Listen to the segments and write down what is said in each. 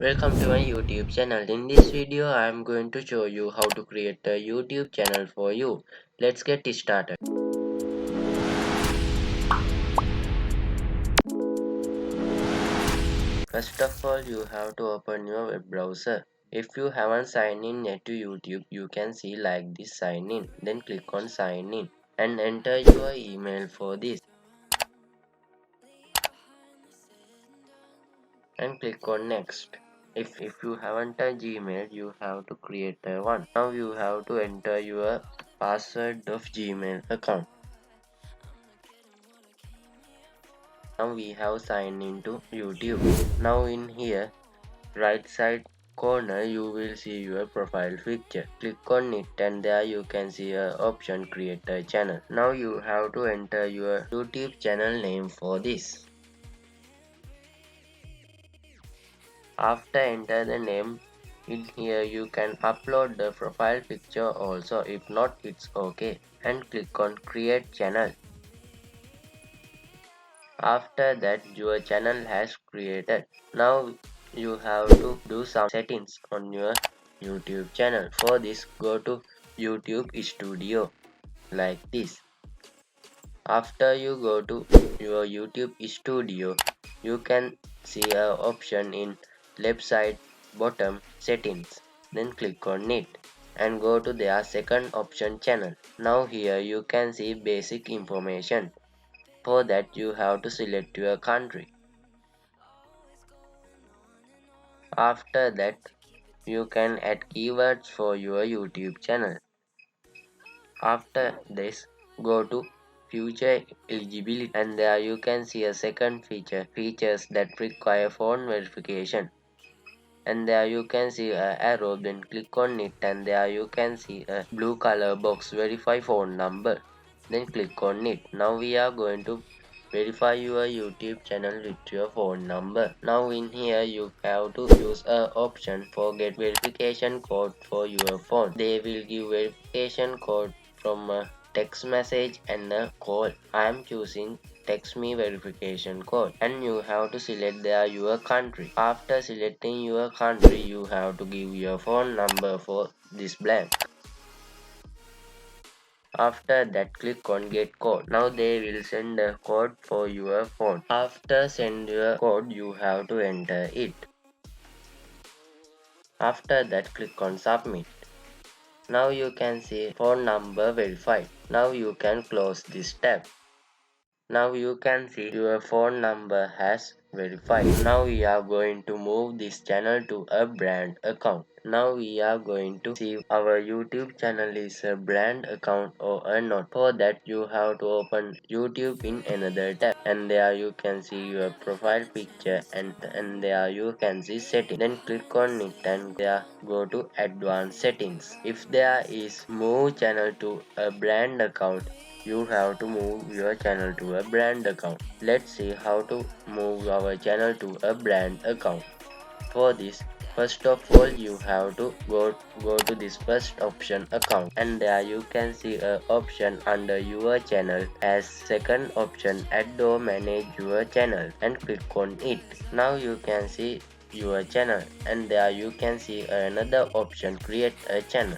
Welcome to my YouTube channel. In this video, I am going to show you how to create a YouTube channel for you. Let's get started. First of all, you have to open your web browser. If you haven't signed in yet to YouTube, you can see like this sign in. Then click on sign in and enter your email for this and click on next. If you haven't a Gmail, you have to create a one. Now you have to enter your password of Gmail account. Now we have signed into YouTube. Now in here right side corner you will see your profile picture. Click on it and there you can see a option create a channel. Now you have to enter your YouTube channel name for this. After enter the name, in here you can upload the profile picture also. If not, it's okay. And click on create channel. After that your channel has created. Now you have to do some settings on your YouTube channel. For this go to YouTube Studio like this. After you go to your YouTube Studio, you can see a option in left side bottom settings. Then click on it and go to their second option channel. Now here you can see basic information. For that you have to select your country. After that you can add keywords for your YouTube channel. After this go to future eligibility and there you can see a second features that require phone verification. And there you can see a arrow, then click on it and there you can see a blue color box verify phone number. Then click on it. Now we are going to verify your YouTube channel with your phone number. Now in here you have to use a option for get verification code for your phone. They will give verification code from a text message and a call. I am choosing text me verification code and you have to select there your country. After selecting your country you have to give your phone number for this blank. After that click on get code. Now they will send a code for your phone. After send your code you have to enter it. After that click on submit. Now you can see phone number verified. Now you can close this tab. Now you can see your phone number has verified. Now we are going to move this channel to a brand account. Now we are going to see our YouTube channel is a brand account or not. For that you have to open YouTube in another tab and there you can see your profile picture and there you can see settings. Then click on it and there go to advanced settings. If there is move channel to a brand account, you have to move your channel to a brand account. Let's see how to move our channel to a brand account. For this, first of all you have to go to this first option account and there you can see a option under your channel as second option add or manage your channel and click on it. Now you can see your channel and there you can see another option create a channel.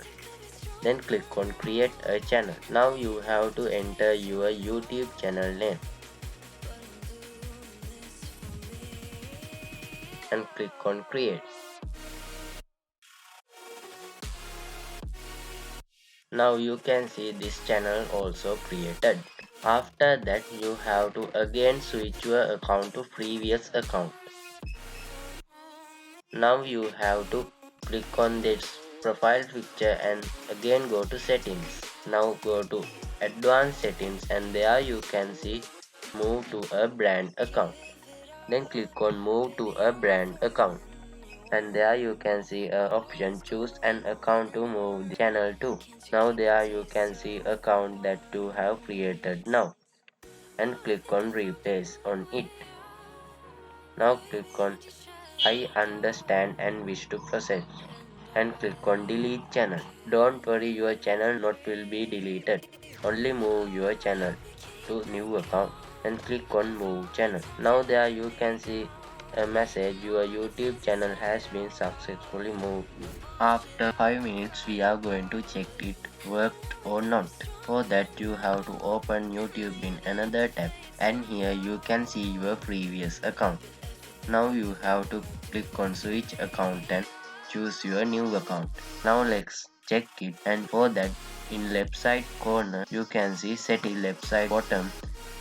Then click on create a channel. Now you have to enter your YouTube channel name and click on create. Now you can see this channel also created. After that you have to again switch your account to previous account. Now you have to click on this profile picture and again go to settings. Now go to advanced settings and there you can see move to a brand account. Then click on move to a brand account and there you can see a option choose an account to move the channel to. Now there you can see account that you have created now and click on replace on it. Now click on I understand and wish to proceed and click on delete channel. Don't worry, your channel not will be deleted. Only move your channel to new account and click on move channel. Now there you can see a message your YouTube channel has been successfully moved. After 5 minutes we are going to check it worked or not. For that you have to open YouTube in another tab, and here you can see your previous account. Now you have to click on switch account and choose your new account. Now let's check it, and for that in left side corner you can see setting, left side bottom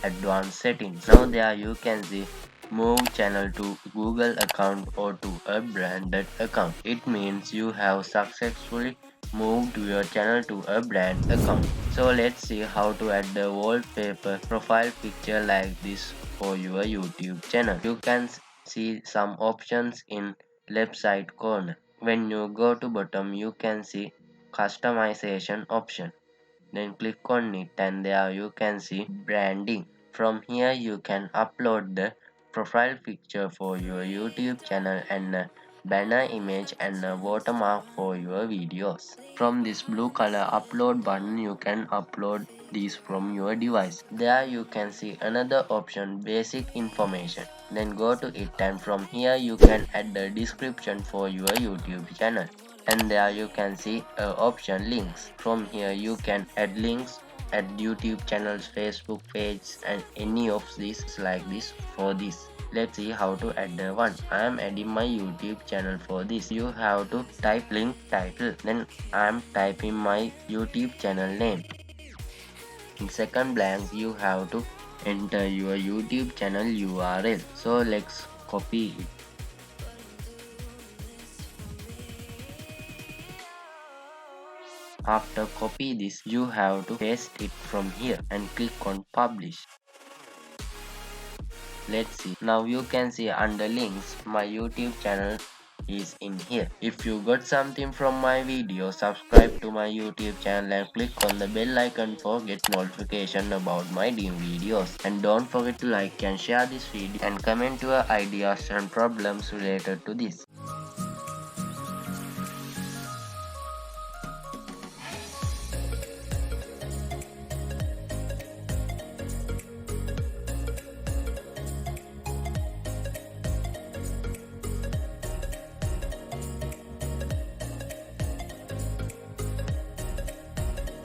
advanced settings. Now there you can see move channel to Google account or to a branded account. It means you have successfully moved your channel to a brand account. So let's see how to add the wallpaper profile picture like this for your YouTube channel. You can see some options in left side corner. When you go to bottom you can see customization option, then click on it and there you can see branding. From here you can upload the profile picture for your YouTube channel and a banner image and a watermark for your videos. From this blue color upload button you can upload these from your device. There you can see another option, basic information. Then go to it and from here you can add the description for your YouTube channel, and there you can see option links. From here you can add links at YouTube channels, Facebook page and any of these like this. For this let's see how to add the one. I am adding my YouTube channel. For this you have to type link title, then I am typing my YouTube channel name. In second blank you have to enter your YouTube channel URL. So let's copy it. After copy this, you have to paste it from here and click on publish. Let's see. Now you can see under links, my YouTube channel is in here. If you got something from my video, subscribe to my YouTube channel and click on the bell icon for get notification about my new videos. And don't forget to like and share this video and comment your ideas and problems related to this.